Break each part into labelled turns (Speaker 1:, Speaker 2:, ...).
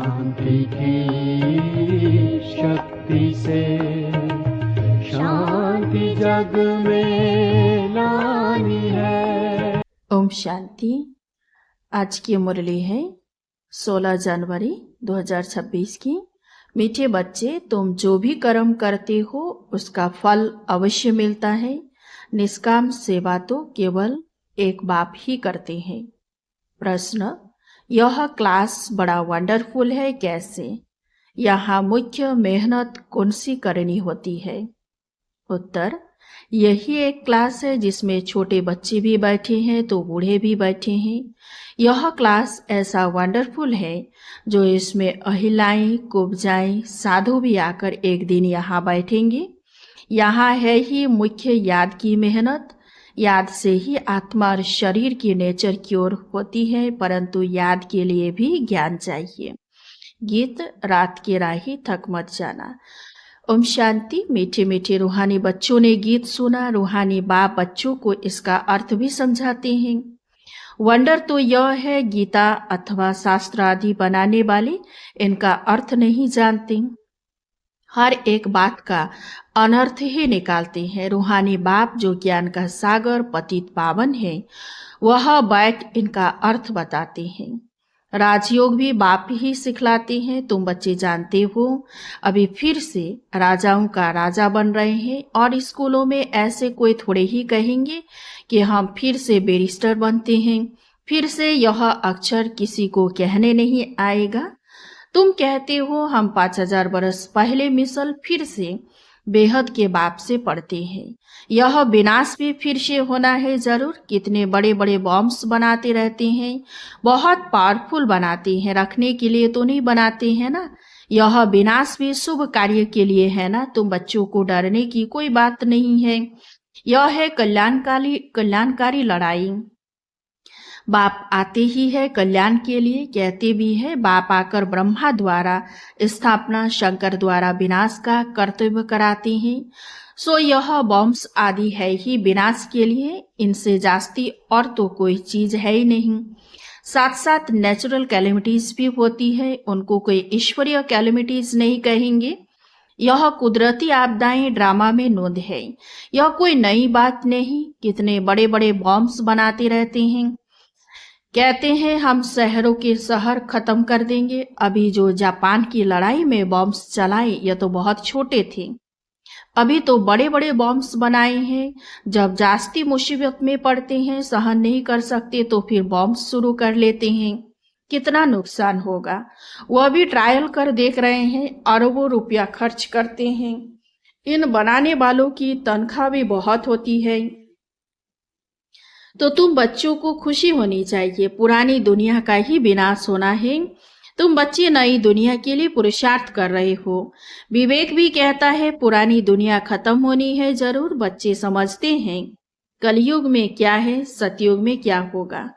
Speaker 1: शांति की शक्ति से शांति जग में लानी है।
Speaker 2: ओम शांति। आज की मुरली है 16 जनवरी 2026 की। मीठे बच्चे, तुम जो भी कर्म करते हो उसका फल अवश्य मिलता है। निष्काम सेवा तो केवल एक बाप ही करते हैं। प्रश्न, यह क्लास बड़ा वंडरफुल है, कैसे? यहाँ मुख्य मेहनत कौन सी करनी होती है? उत्तर, यही एक क्लास है जिसमें छोटे बच्चे भी बैठे हैं तो बूढ़े भी बैठे हैं। यह क्लास ऐसा वंडरफुल है जो इसमें अहिलाएं, कुब्जाएं, साधु भी आकर एक दिन यहाँ बैठेंगे। यहाँ है ही मुख्य याद की मेहनत। याद से ही आत्मा और शरीर की नेचर क्योर होती है, परंतु याद के लिए भी ज्ञान चाहिए। गीत, रात के राही थक मत जाना। ओम शांति। मीठे मीठे रूहानी बच्चों ने गीत सुना। रूहानी बाप बच्चों को इसका अर्थ भी समझाते हैं। वंडर तो यह है, गीता अथवा शास्त्र आदि बनाने वाले इनका अर्थ नहीं जानते, हर एक बात का अनर्थ ही निकालते हैं। रूहानी बाप जो ज्ञान का सागर पतित पावन है, वह बैठ इनका अर्थ बताते हैं। राजयोग भी बाप ही सिखलाते हैं। तुम बच्चे जानते हो, अभी फिर से राजाओं का राजा बन रहे हैं और स्कूलों में ऐसे कोई थोड़े ही कहेंगे कि हम फिर से बैरिस्टर बनते हैं। फिर से यह अक्षर किसी को कहने नहीं आएगा। तुम कहते हो हम 5000 बरस पहले मिसल फिर से बेहद के बाप से पढ़ते हैं। यह विनाश भी फिर से होना है जरूर। कितने बड़े बड़े बॉम्ब्स बनाते रहते हैं, बहुत पावरफुल बनाते हैं, रखने के लिए तो नहीं बनाते हैं ना। यह विनाश भी शुभ कार्य के लिए है ना। तुम बच्चों को डरने की कोई बात नहीं है। यह है कल्याणकारी लड़ाई। बाप आते ही है कल्याण के लिए, कहते भी है बाप आकर ब्रह्मा द्वारा स्थापना, शंकर द्वारा विनाश का कर्तव्य कराते हैं। सो यह बॉम्ब्स आदि है ही विनाश के लिए, इनसे जास्ती और तो कोई चीज है ही नहीं। साथ साथ नेचुरल कैलेमिटीज भी होती है, उनको कोई ईश्वरीय कैलेमिटीज नहीं कहेंगे। यह कुदरती आपदाएं ड्रामा में नोंद है, यह कोई नई बात नहीं। कितने बड़े बड़े बॉम्ब्स बनाते रहते हैं, कहते हैं हम शहरों के शहर खत्म कर देंगे। अभी जो जापान की लड़ाई में बॉम्ब्स चलाए, यह तो बहुत छोटे थे, अभी तो बड़े बड़े बॉम्ब्स बनाए हैं। जब जास्ती मुसीबत में पड़ते हैं, सहन नहीं कर सकते, तो फिर बॉम्ब्स शुरू कर लेते हैं। कितना नुकसान होगा वह भी ट्रायल कर देख रहे हैं, अरबों रुपया खर्च करते हैं। इन बनाने वालों की तनख्वाह भी बहुत होती है। तो तुम बच्चों को खुशी होनी चाहिए, पुरानी दुनिया का ही विनाश होना है। तुम बच्चे नई दुनिया के लिए पुरुषार्थ कर रहे हो। विवेक भी कहता है पुरानी दुनिया खत्म होनी है जरूर। बच्चे समझते हैं कलयुग में क्या है, सतयुग में क्या होगा।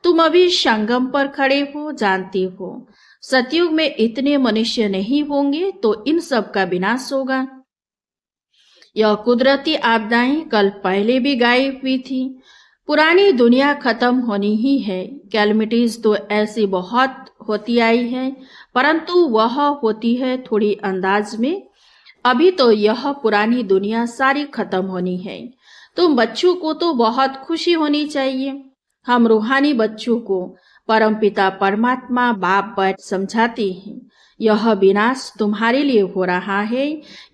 Speaker 2: तुम अभी संगम पर खड़े हो, जानते हो सतयुग में इतने मनुष्य नहीं होंगे तो इन सब का विनाश होगा। यह कुदरती आपदाएं कल पहले भी गायब हुई थी। पुरानी दुनिया खत्म होनी ही है। कैलमिटीज तो ऐसी बहुत होती आई है, परंतु वह होती है थोड़ी अंदाज में। अभी तो यह पुरानी दुनिया सारी खत्म होनी है। तुम बच्चों को तो बहुत खुशी होनी चाहिए। हम रूहानी बच्चों को परमपिता परमात्मा बाप बैठ समझाते हैं, यह विनाश तुम्हारे लिए हो रहा है।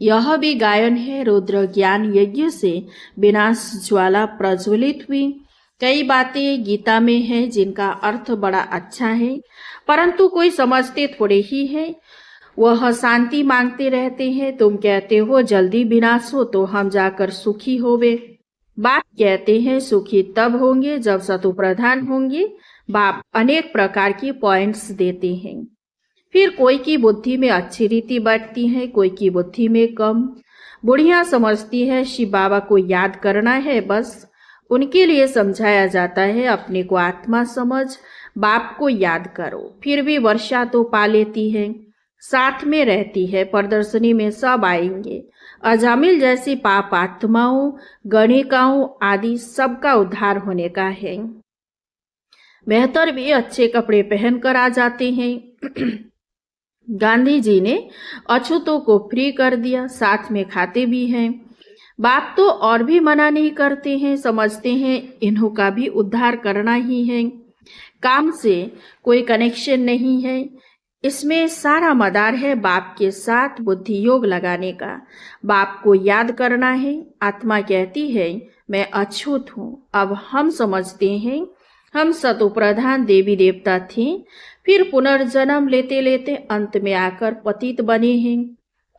Speaker 2: यह भी गायन है, रुद्र ज्ञान यज्ञ से विनाश ज्वाला प्रज्वलित हुई। कई बातें गीता में है जिनका अर्थ बड़ा अच्छा है, परंतु कोई समझते थोड़े ही है। वह शांति मांगते रहते हैं। तुम कहते हो जल्दी विनाश हो तो हम जाकर सुखी होवे। बाप कहते हैं सुखी तब होंगे जब सतु प्रधान होंगे। बाप अनेक प्रकार की पॉइंट्स देते हैं। फिर कोई की बुद्धि में अच्छी रीति बैठती है, कोई की बुद्धि में कम। बुढ़िया समझती है शिव बाबा को याद करना है, बस उनके लिए समझाया जाता है अपने को आत्मा समझ, बाप को याद करो। फिर भी वर्षा तो पा लेती है, साथ में रहती है। प्रदर्शनी में सब आएंगे। अजामिल जैसी पाप आत्माओं, गणिकाओं आदि सबका उद्धार होने का है। बेहतर भी अच्छे कपड़े पहनकर आ जाते हैं। गांधी जी ने अछूतों को फ्री कर दिया, साथ में खाते भी हैं। बाप तो और भी मना नहीं करते हैं, समझते हैं इन्हों का भी उद्धार करना ही है। काम से कोई कनेक्शन नहीं है, इसमें सारा मदार है बाप के साथ बुद्धि योग लगाने का। बाप को याद करना है। आत्मा कहती है मैं अछूत हूँ। अब हम समझते हैं हम सतोप्रधान देवी देवता थे, फिर पुनर्जन्म लेते लेते अंत में आकर पतित बने हैं।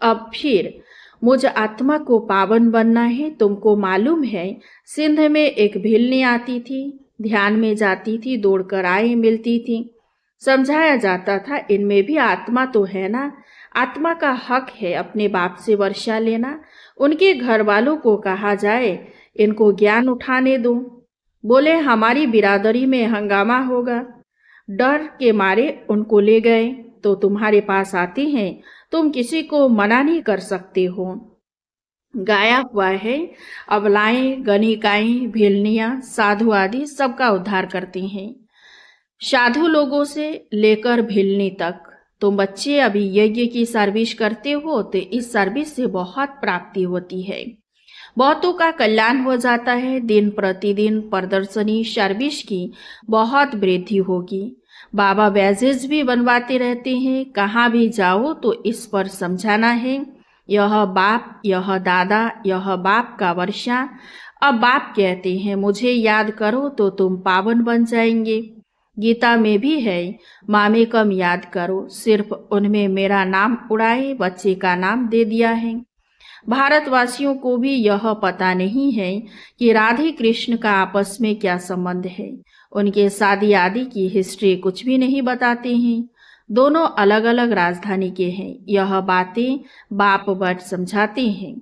Speaker 2: अब फिर मुझ आत्मा को पावन बनना है। तुमको मालूम है सिंध में एक भिलनी आती थी, ध्यान में जाती थी, दौड़कर आए मिलती थी। समझाया जाता था इनमें भी आत्मा तो है ना, आत्मा का हक है अपने बाप से वर्षा लेना। उनके घर वालों को कहा जाए इनको ज्ञान उठाने दो। बोले हमारी बिरादरी में हंगामा होगा। डर के मारे उनको ले गए। तो तुम्हारे पास आते हैं, तुम किसी को मना नहीं कर सकते हो। गाया हुआ है अबलाएं, गणिकाएं, भिलनियां, साधु आदि सबका उद्धार करती हैं। साधु लोगों से लेकर भिलनी तक। तुम बच्चे अभी यज्ञ की सर्विस करते हो तो इस सर्विस से बहुत प्राप्ति होती है, बहुतों का कल्याण हो जाता है। दिन प्रतिदिन प्रदर्शनी सर्विस की बहुत वृद्धि होगी। बाबा बैजेज भी बनवाते रहते हैं। कहाँ भी जाओ तो इस पर समझाना है, यह बाप, यह दादा, यह बाप का वर्षा। अब बाप कहते हैं मुझे याद करो तो तुम पावन बन जाएंगे। गीता में भी है मामे कम याद करो, सिर्फ उनमें मेरा नाम उड़ाए बच्चे का नाम दे दिया है। भारतवासियों को भी यह पता नहीं है कि राधे कृष्ण का आपस में क्या संबंध है। उनके शादी आदि की हिस्ट्री कुछ भी नहीं बताते हैं। दोनों अलग अलग राजधानी के हैं। यह बातें बाप बट समझाते हैं।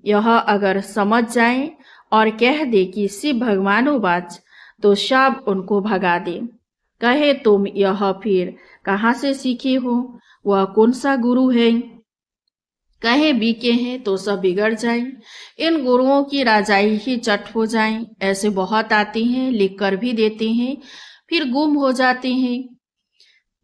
Speaker 2: यह अगर समझ जाए और कह दे कि शिव भगवानोवाच तो सब उनको भगा दे। कहे तुम यह फिर कहाँ से सीखे हो, वह कौन सा गुरु है। कहे बीके हैं तो सब बिगड़ जाए। इन गुरुओं की राजाई ही चट हो जाए। ऐसे बहुत आते हैं, लिख कर भी देते हैं, फिर गुम हो जाते हैं।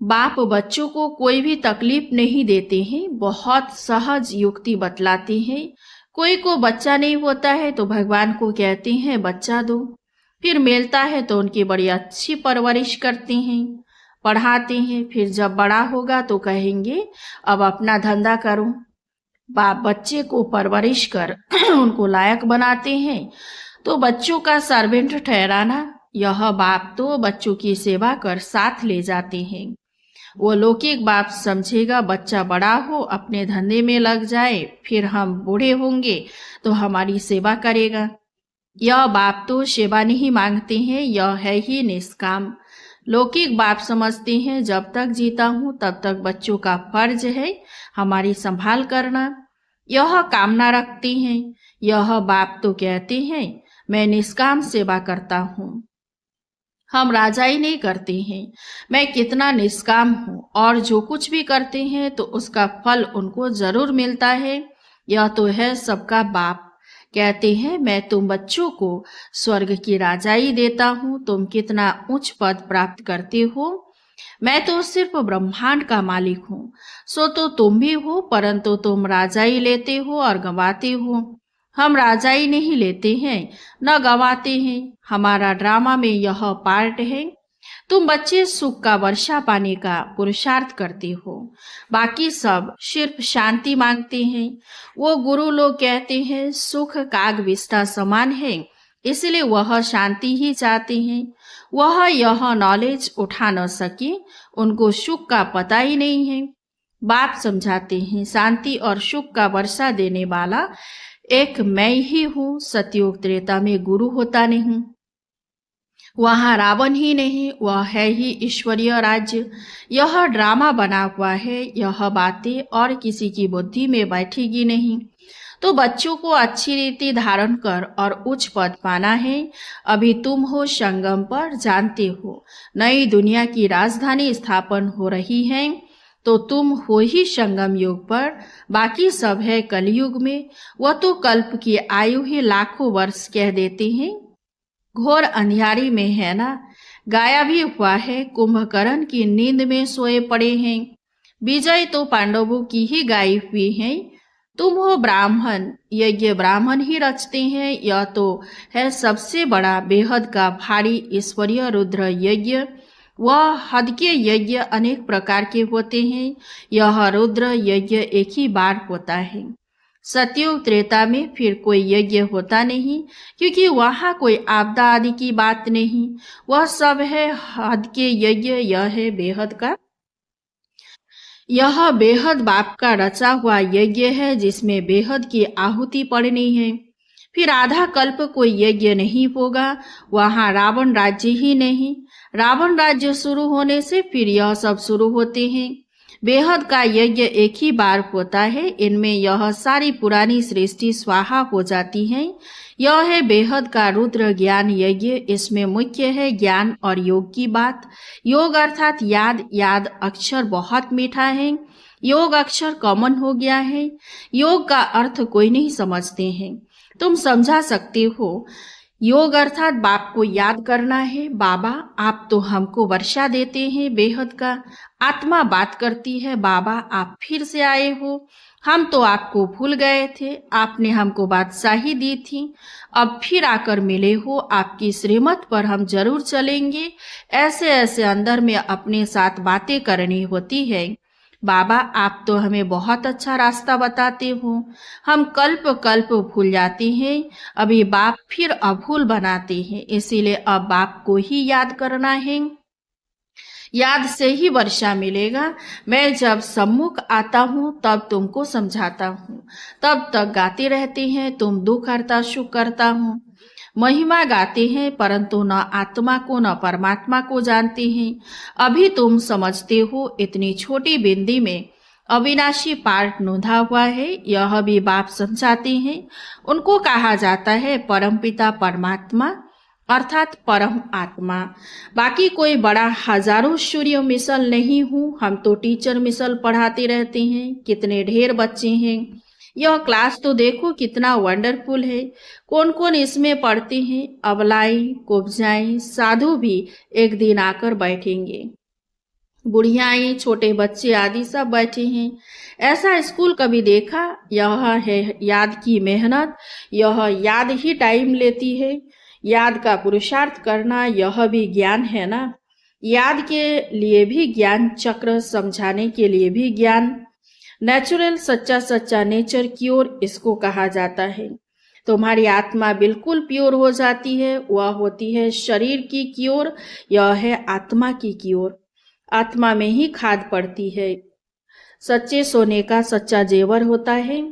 Speaker 2: बाप बच्चों को कोई भी तकलीफ नहीं देते हैं, बहुत सहज युक्ति बतलाते हैं। कोई को बच्चा नहीं होता है तो भगवान को कहते हैं बच्चा दो, फिर मिलता है तो उनकी बड़ी अच्छी परवरिश करते हैं, पढ़ाते हैं। फिर जब बड़ा होगा तो कहेंगे अब अपना धंधा करो। बाप बच्चे को परवरिश कर उनको लायक बनाते हैं तो बच्चों का सर्वेंट ठहराना। यह बाप तो बच्चों की सेवा कर साथ ले जाते हैं। वो लौकिक बाप समझेगा बच्चा बड़ा हो अपने धंधे में लग जाए, फिर हम बूढ़े होंगे तो हमारी सेवा करेगा। यह बाप तो सेवा नहीं मांगते हैं, यह है ही निष्काम। लौकिक बाप समझते हैं जब तक जीता हूँ तब तक बच्चों का फर्ज है हमारी संभाल करना। यह कामना रखते हैं। यह बाप तो कहते हैं मैं निष्काम सेवा करता हूँ। हम राजाई नहीं करते हैं। मैं कितना निष्काम हूँ और जो कुछ भी करते हैं तो उसका फल उनको जरूर मिलता है। यह तो है सबका बाप। कहते हैं मैं तुम बच्चों को स्वर्ग की राजाई देता हूँ, तुम कितना उच्च पद प्राप्त करते हो। मैं तो सिर्फ ब्रह्मांड का मालिक हूँ, सो तो तुम भी हो, परंतु तुम राजाई लेते हो और गंवाते हो। हम राजाई नहीं लेते हैं न गंवाते हैं। हमारा ड्रामा में यह पार्ट है। तुम बच्चे सुख का वर्षा पाने का पुरुषार्थ करते हो, बाकी सब सिर्फ शांति मांगते हैं। वो गुरु लोग कहते हैं सुख काग विष्ठा समान है, इसलिए वह शांति ही चाहते हैं। वह यह नॉलेज उठा न सके, उनको सुख का पता ही नहीं है। बाप समझाते हैं शांति और सुख का वर्षा देने वाला एक मैं ही हूँ। सतयुग त्रेता में गुरु होता नहीं, वहाँ रावण ही नहीं, वह है ही ईश्वरीय राज्य। यह ड्रामा बना हुआ है। यह बातें और किसी की बुद्धि में बैठेगी नहीं। तो बच्चों को अच्छी रीति धारण कर और उच्च पद पाना है। अभी तुम हो संगम पर, जानते हो नई दुनिया की राजधानी स्थापन हो रही है, तो तुम हो ही संगम युग पर, बाकी सब है कलयुग में। वह तो कल्प की आयु ही लाखों वर्ष कह देते हैं, घोर अंधियारी में है ना। गाया भी हुआ है कुंभकर्ण की नींद में सोए पड़े हैं। विजय तो पांडवों की ही गाई हुई है। तुम हो ब्राह्मण, यज्ञ ब्राह्मण ही रचते हैं। यह तो है सबसे बड़ा बेहद का भारी ईश्वरीय रुद्र यज्ञ। वह हद के यज्ञ अनेक प्रकार के होते हैं, यह रुद्र यज्ञ एक ही बार होता है। सतयुग त्रेता में फिर कोई यज्ञ होता नहीं, क्योंकि वहाँ कोई आपदा आदि की बात नहीं। वह सब है हद के यज्ञ, यह है बेहद का। यह बेहद बाप का रचा हुआ यज्ञ है, जिसमें बेहद की आहुति पड़नी है। फिर आधा कल्प कोई यज्ञ नहीं होगा, वहाँ रावण राज्य ही नहीं। रावण राज्य शुरू होने से फिर यह सब शुरू होते हैं। बेहद का यज्ञ एक ही बार होता है, इनमें यह सारी पुरानी सृष्टि स्वाहा हो जाती है। यह है बेहद का रुद्र ज्ञान यज्ञ। इसमें मुख्य है ज्ञान और योग की बात। योग अर्थात याद। याद अक्षर बहुत मीठा है, योग अक्षर कॉमन हो गया है। योग का अर्थ कोई नहीं समझते हैं, तुम समझा सकते हो। योग अर्थात बाप को याद करना है। बाबा आप तो हमको वर्षा देते हैं बेहद का। आत्मा बात करती है, बाबा आप फिर से आए हो, हम तो आपको भूल गए थे, आपने हमको बादशाही दी थी, अब फिर आकर मिले हो, आपकी श्रीमत पर हम जरूर चलेंगे। ऐसे ऐसे अंदर में अपने साथ बातें करनी होती है। बाबा आप तो हमें बहुत अच्छा रास्ता बताते हो, हम कल्प कल्प भूल जाते हैं, अभी बाप फिर अभूल बनाते हैं, इसीलिए अब बाप को ही याद करना है। याद से ही वर्षा मिलेगा। मैं जब सम्मुख आता हूँ तब तुमको समझाता हूँ, तब तक गाते रहते हैं, तुम दुख करता सुख करता हूँ। महिमा गाते हैं, परंतु न आत्मा को न परमात्मा को जानते हैं। अभी तुम समझते हो, इतनी छोटी बिंदी में अविनाशी पार्ट नोंधा हुआ है, यह भी बाप समझाते हैं। उनको कहा जाता है परमपिता परमात्मा अर्थात परम आत्मा। बाकी कोई बड़ा हजारों सूर्य मिसल नहीं हूँ, हम तो टीचर मिसल पढ़ाते रहते हैं। कितने ढेर बच्चे हैं, यह क्लास तो देखो कितना वंडरफुल है। कौन कौन इसमें पढ़ते हैं, अबलाई कुब्जाएं साधु भी एक दिन आकर बैठेंगे, बुढ़ियाएं छोटे बच्चे आदि सब बैठे हैं। ऐसा स्कूल कभी देखा? यह है याद की मेहनत, यह याद ही टाइम लेती है। याद का पुरुषार्थ करना यह भी ज्ञान है ना। याद के लिए भी ज्ञान, चक्र समझाने के लिए भी ज्ञान। नेचुरल सच्चा सच्चा नेचर क्योर इसको कहा जाता है। तुम्हारी आत्मा बिल्कुल प्योर हो जाती है, वह होती है शरीर की क्योर, यह है आत्मा की क्योर। आत्मा में ही खाद पड़ती है, सच्चे सोने का सच्चा जेवर होता है।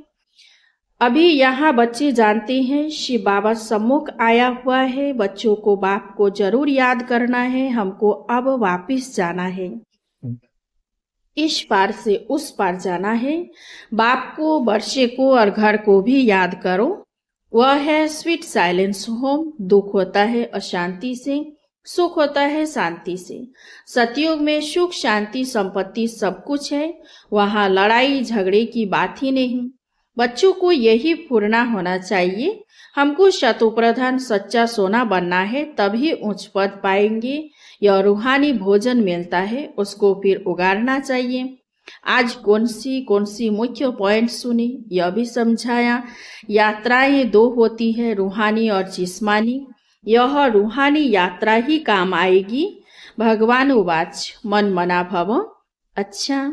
Speaker 2: अभी यहाँ बच्चे जानते हैं शिव बाबा सम्मुख आया हुआ है, बच्चों को बाप को जरूर याद करना है, हमको अब वापिस जाना है, इस पार से उस पार जाना है। बाप को, वर्षे को और घर को भी याद करो। वह है स्वीट साइलेंस होम। दुख होता है अशांति से, सुख होता है शांति से। सतयुग में सुख शांति संपत्ति सब कुछ है, वहाँ लड़ाई झगड़े की बात ही नहीं। बच्चों को यही पूर्णा होना चाहिए, हमको शतुप्रधान सच्चा सोना बनना है, तभी उच्च पद पाएंगे। यह रूहानी भोजन मिलता है, उसको फिर उगारना चाहिए। आज कौन सी मुख्य पॉइंट सुनी, यह भी समझाया। यात्राएं दो होती है, रूहानी और जिस्मानी। यह रूहानी यात्रा ही काम आएगी। भगवान उवाच मन मना भव। अच्छा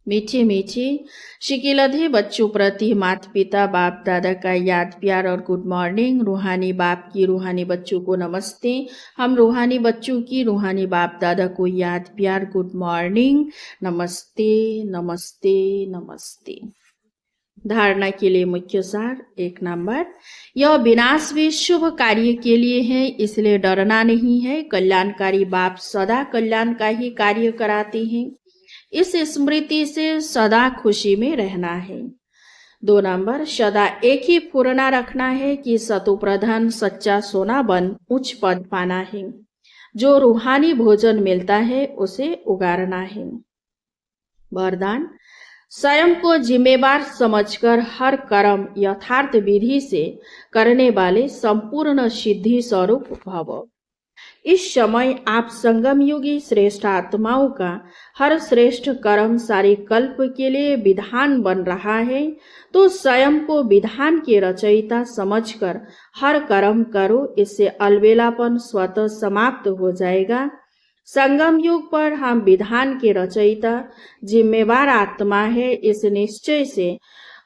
Speaker 2: मीठे मीठे शिकिलधे बच्चों प्रति माता पिता बाप दादा का याद प्यार और गुड मॉर्निंग। रूहानी बाप की रूहानी बच्चों को नमस्ते। हम रूहानी बच्चों की रूहानी बाप दादा को याद प्यार गुड मॉर्निंग, नमस्ते नमस्ते नमस्ते। धारणा के लिए मुख्य सार 1 नंबर, यह विनाश भी शुभ कार्य के लिए है, इसलिए डरना नहीं है। कल्याणकारी बाप सदा कल्याण का ही कार्य कराते हैं, इस स्मृति से सदा खुशी में रहना है। 2 नंबर, सदा एक ही पूर्णा रखना है कि सतुप्रधान सच्चा सोना बन उच्च पद पाना है। जो रूहानी भोजन मिलता है उसे उगारना है। वरदान, स्वयं को जिम्मेवार समझकर हर कर्म यथार्थ विधि से करने वाले संपूर्ण सिद्धि स्वरूप भव। इस समय आप संगम युगी श्रेष्ठ आत्माओं का हर श्रेष्ठ कर्म सारे कल्प के लिए विधान बन रहा है, तो स्वयं को विधान के रचयिता समझकर हर कर्म करो। इससे अलबेलापन स्वतः समाप्त हो जाएगा। संगम युग पर हम विधान के रचयिता जिम्मेवार आत्मा है, इस निश्चय से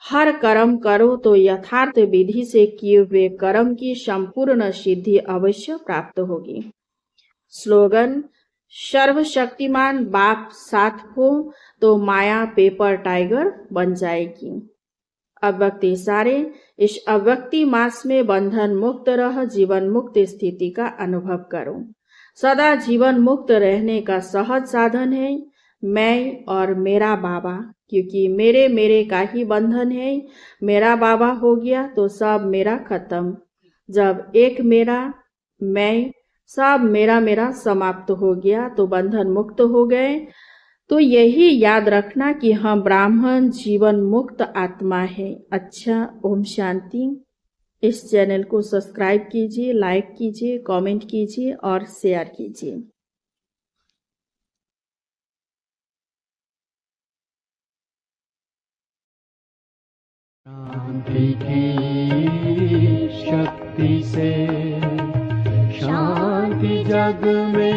Speaker 2: हर कर्म करो तो यथार्थ विधि से किए हुए कर्म की संपूर्ण सिद्धि अवश्य प्राप्त होगी। स्लोगन: सर्वशक्तिमान बाप साथ हो तो माया पेपर टाइगर बन जाएगी। अव्यक्ति सारे इस अव्यक्ति मास में बंधन मुक्त रह जीवन मुक्त स्थिति का अनुभव करो। सदा जीवन मुक्त रहने का सहज साधन है मैं और मेरा बाबा, क्योंकि मेरे का ही बंधन है। मेरा बाबा हो गया तो सब मेरा खत्म। जब एक मेरा मैं सब मेरा समाप्त हो गया तो बंधन मुक्त हो गए। तो यही याद रखना कि हम ब्राह्मण जीवन मुक्त आत्मा है। अच्छा, ओम शांति। इस चैनल को सब्सक्राइब कीजिए, लाइक कीजिए, कमेंट कीजिए और शेयर कीजिए।
Speaker 1: शांति की शक्ति से शांति जग में